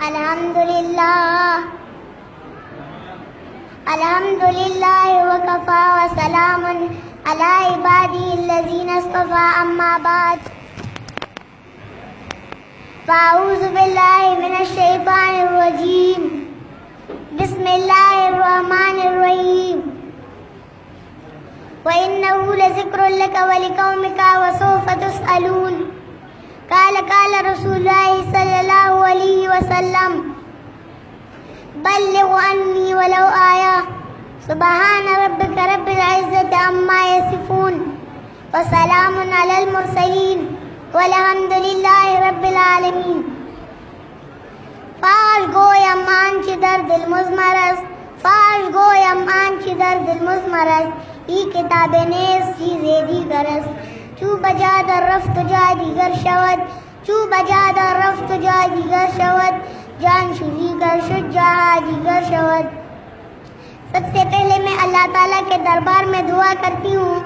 الحمدللہ وکفا وسلام علی عبادی الذین اصطفى اما بعد فاعوذ باللہ من الشیطان الرجیم بسم اللہ الرحمن الرحیم وَإِنَّهُ لَذِكْرٌ لَكَ وَلِقَوْمِكَ وَسَوْفَ تُسْأَلُونَ قال رسول اللہ صلی اللہ علیہ وسلم بلغ عنی ولو آیا سبحان ربک رب العزت عما یصفون وسلام علی المرسلین والحمدللہ رب العالمین. فاش گویم آنچه در دل مزمرست، فاش گویم آنچه در دل مزمرست، ای کتاب نیست چیز دیگر است. چو بجا در رفت جا دیگر شود، چو بجا در رفت جا دیگر شود، جان دیگر شد جا دیگر شود. سب سے پہلے میں اللہ تعالیٰ کے دربار میں دعا کرتی ہوں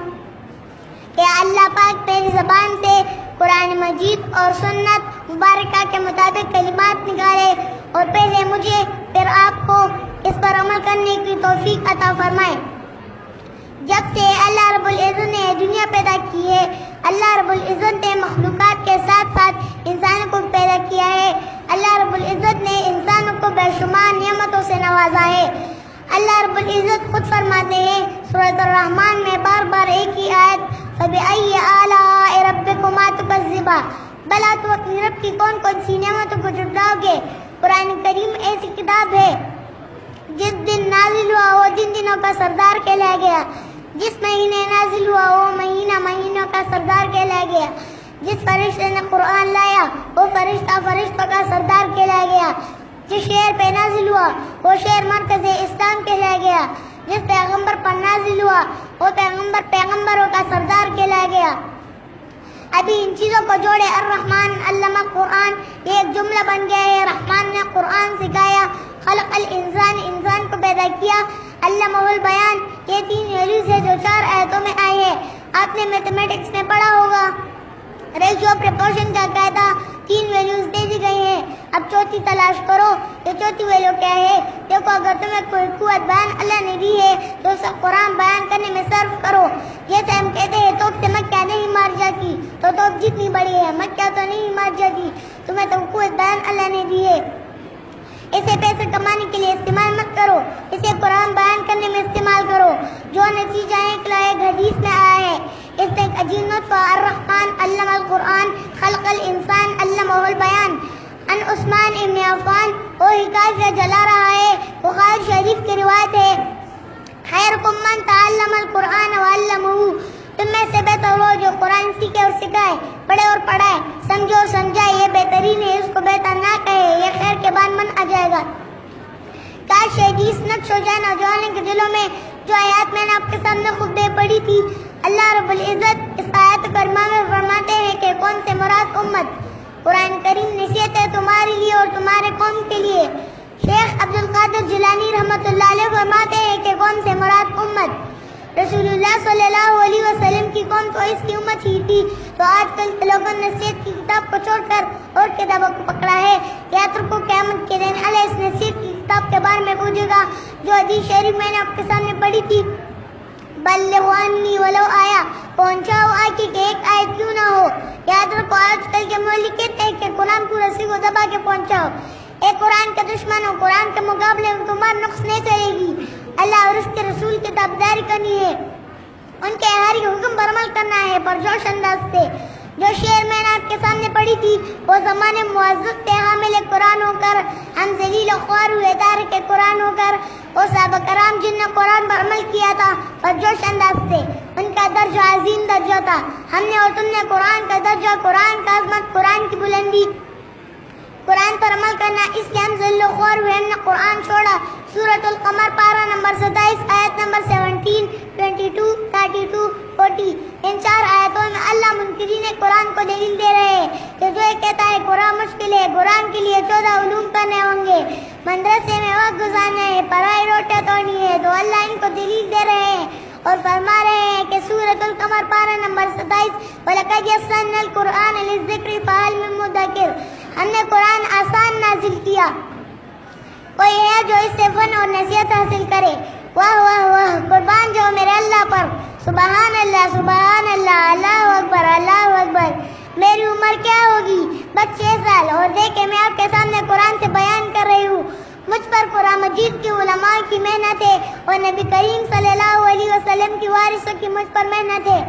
کہ اللہ پاک میری زبان سے قرآن مجید اور سنت مبارکہ کے مطابق کلمات نکالے اور پہلے مجھے پھر آپ کو اس پر عمل کرنے کی توفیق عطا فرمائے. جب سے اللہ رب العزت نے دنیا پیدا کی ہے، اللہ رب العزت نے مخلوقات کے ساتھ ساتھ انسانوں کو پیدا کیا ہے. اللہ رب العزت نے انسانوں کو بے شمار نعمتوں سے نوازا ہے. اللہ رب العزت خود فرماتے ہیں سورۃ الرحمن میں بار بار ایک ہی آیت فَبِأَيِّ آلَاءِ رَبِّكُمَا تُكَذِّبَانِ، بھلا تو اپنی رب کی کون کون سی نعمتوں کو جھٹلاؤ گے. قرآن کریم ایسی کتاب ہے جس دن نازل ہوا وہ جن دنوں کا سردار کہلایا گیا، جس مہینے نازل ہوا وہ مہینہ مہینوں کا سردار کہلایا گیا، جس فرشتے نے قرآن لایا وہ فرشتہ فرشتوں کا سردار کہلایا گیا، جس شہر پہ نازل ہوا وہ شہر مرکز اسلام کہلایا گیا، جس پیغمبر پر نازل ہوا وہ پیغمبر پیغمبروں کا سردار کہلایا گیا. ابھی ان چیزوں کو جوڑے الرحمن علمہ قرآن، یہ ایک جملہ بن گیا ہے. رحمان نے قرآن سکھایا، خلق الانسان، انسان کو پیدا کیا، علمہ البیان، یہ 3 ویلیوز ہے جو 4 آیتوں میں آئی ہے. آپ نے میتھمیٹکس میں پڑھا ہوگا ریشو پرپورشن کا قاعدہ، 3 ویلیوز دے دی گئی ہیں. اب چوتھی تلاش کرو، یہ چوتھی ویلیو کیا ہے. دیکھو اگر تمہیں کوئی قوت بیان اللہ نے دی ہے تو اسے قرآن بیان کرنے میں صرف کرو. جیسے ہم کہتے ہیں توپ سے مکہ نہیں مار جاتی، تو توپ جتنی بڑی ہے مکہ تو نہیں مار جاتی. تمہیں تو قوت بیان اللہ نے دی ہے، اسے پیسے کمانے کے لیے استعمال مت کرو، اسے قرآن بیان کرنے میں استعمال کرو. جو نتیجہ نکلا ایک حدیث میں آیا ہے، اس نے ایک عجیب نطفہ الرحمن علم القرآن خلق الانسان علمہ البیان. ان عثمان ابن عفان وہ حکایت سے جلا رہا ہے، بخاری شریف کی روایت ہے خیرکم من تعلم القرآن وعلمہ، تم میں سے بہتر وہ جو قرآن سیکھے اور سکھائے، پڑھے اور پڑھائے، سمجھے اور سمجھائے. یہ بہترین ہے، اس کو بہتر نہ کہے، یہ خیر کے بعد من آ جائے گا. کاش یہ حدیث نقش ہو جائے نوجوانوں کے دلوں میں. جو آیات میں نے آپ کے سامنے خطبے پڑھی تھی، اللہ رب العزت اس آیت کریمہ میں فرماتے ہیں کہ کون سے مراد امت. قرآن کریم نصیحت ہے تمہارے لیے اور تمہارے قوم کے لیے. شیخ عبد القادر جیلانی رحمۃ اللہ علیہ فرماتے ہیں کہ کون سے مراد امت. رسول اللہ صلی اللہ علیہ وسلم کی قوم تو اس کی امت ہی تھی، تو آج کل کے لوگوں نے نصیحت کی کتاب کو چھوڑ کر اور کتابوں کو پکڑا ہے. یاد رکھو قیامت کے دن اللہ اس نصیحت کی کتاب کے بارے میں پوچھے گا جو حدیث شریف میں نے آپ کے سامنے پڑھی تھی بلغ عنی ولو آیا، پہنچاؤ آگے کہ ایک آیت کیوں نہ ہو. یاد رکھو آج کل کے مولوی کہتے ہیں کہ قرآن کو رسی کو دبا کے پہنچاؤ. اے قرآن کے دشمنوں، قرآن کے مقابلے میں تمہارا نقص نہیں چلے گی. اللہ اور اس کے رسول کی تابعداری کرنی ہے، ان کے ہر حکم پر عمل کرنا ہے پرجوش انداز سے. جو شعر میں نے آپ کے سامنے پڑھی تھی وہ زمانے معزز تھے حامل قرآن ہو کر، ہم ذلیل و خوار ہوئے تارک قرآن ہو کر. وہ صحابہ کرام جن نے قرآن پر عمل کیا تھا پرجوش انداز سے، ان کا درجہ عظیم درجہ تھا. ہم نے اور تم نے قرآن کا درجہ، قرآن کا عظمت، قرآن کی بلندی، قرآن پر عمل کرنا، اس لیے ہم ذلیل و خوار ہوئے، ہم نے قرآن چھوڑا. سورۃ القمر پارہ نمبر 27 آیت نمبر 17، 22، 32، 40. ان 4 آیتوں میں اللہ منکرین قرآن کو دلیل دے رہے ہیں کہ جو یہ کہتا ہے قرآن مشکل ہے، قرآن کے لیے 14 علوم کرنے ہوں گے، مدرسے میں وقت گزارنا ہے، پڑھائی روٹیاں توڑنی ہے، تو اللہ ان کو دلیل دے رہے ہیں اور فرما رہے ہیں کہ سورۃ القمر پارہ نمبر 27 وَلَقَدْ يَسَّرْنَا الْقُرْآنَ لِلذِّكْرِ فَهَلْ مِن مُّدَّكِرٍ. ہم نے قرآن آسان نازل کیا، کوئی ہے جو اس سے فن اور نصیحت حاصل کرے؟ واہ واہ واہ، قربان جو میرے اللہ پر، سبحان اللہ، اللہ اکبر، اللہ اکبر۔ میری عمر کیا ہوگی؟ بس 6 سال، اور دیکھیں میں آپ کے سامنے قرآن سے بیان کر رہی ہوں۔ مجھ پر قرآن مجید کی علماء کی محنت ہے اور نبی کریم صلی اللہ علیہ وسلم کی وارثوں کی مجھ پر محنت ہے۔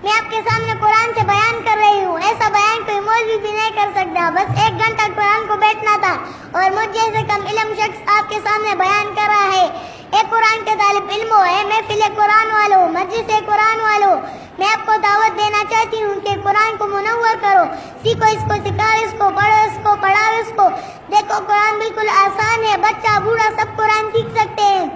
میں آپ کے سامنے قرآن سے بیان کر رہی ہوں، ایسا بیان کوئی مولوی بھی نہیں کر سکتا۔ بس 1 گھنٹہ قرآن کو بیٹھنا تھا اور مجھ جیسے کم علم شخص آپ کے سامنے بیان کر رہا ہے۔ اے قرآن کے طالب علموں، اے محفل قرآن والوں، مجلس قرآن والوں، میں آپ کو دعوت دینا چاہتی ہوں کہ قرآن کو منور کرو، سیکھو اس کو، سکھاؤ اس کو، پڑھو اس کو، پڑھاؤ اس کو۔ دیکھو قرآن بالکل آسان ہے، بچہ بوڑھا سب قرآن سیکھ سکتے ہیں۔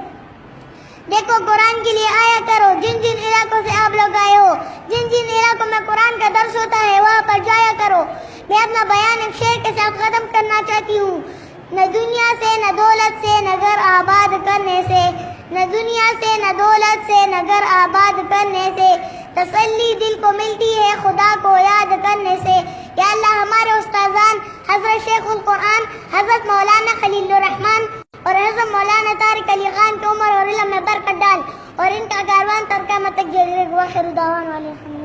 دیکھو قرآن کے لیے آیا کرو، جن جن علاقوں سے آپ لوگ آئے ہو، جن جن علاقوں میں قرآن کا درس ہوتا ہے وہاں پر جایا کرو۔ میں اپنا بیان ایک شعر کے ساتھ ختم کرنا چاہتی ہوں۔ نہ دنیا سے نہ دولت سے نہ گھر آباد کرنے سے، نہ دنیا سے نہ دولت سے نہ گھر آباد کرنے سے، تسلی دل کو ملتی ہے خدا کو یاد کرنے سے۔ یا اللہ ہمارے استاذان حضرت شیخ القرآن حضرت مولانا خلیل الرحمن اور حضرت مولانا طارق علی خان کی عمر اور علم میں برکت ڈال، اور ان کا کاروان تر قیامت تک جاری رہے۔ وآخر دعوانا الحمد للہ۔